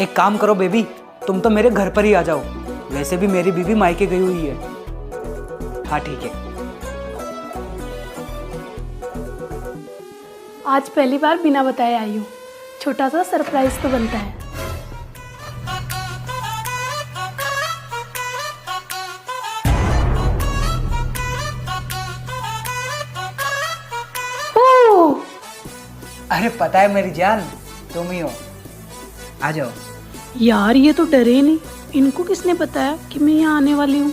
एक काम करो बेबी, तुम तो मेरे घर पर ही आ जाओ। वैसे भी मेरी बीवी मायके गई हुई है। हाँ ठीक है। आज पहली बार बिना बताए आई हूँ, छोटा सा सरप्राइज तो बनता है। ओह! अरे पता है मेरी जान, तुम ही हो। आ जाओ। यार ये तो डरे नहीं, इनको किसने बताया कि मैं यहाँ आने वाली हूँ?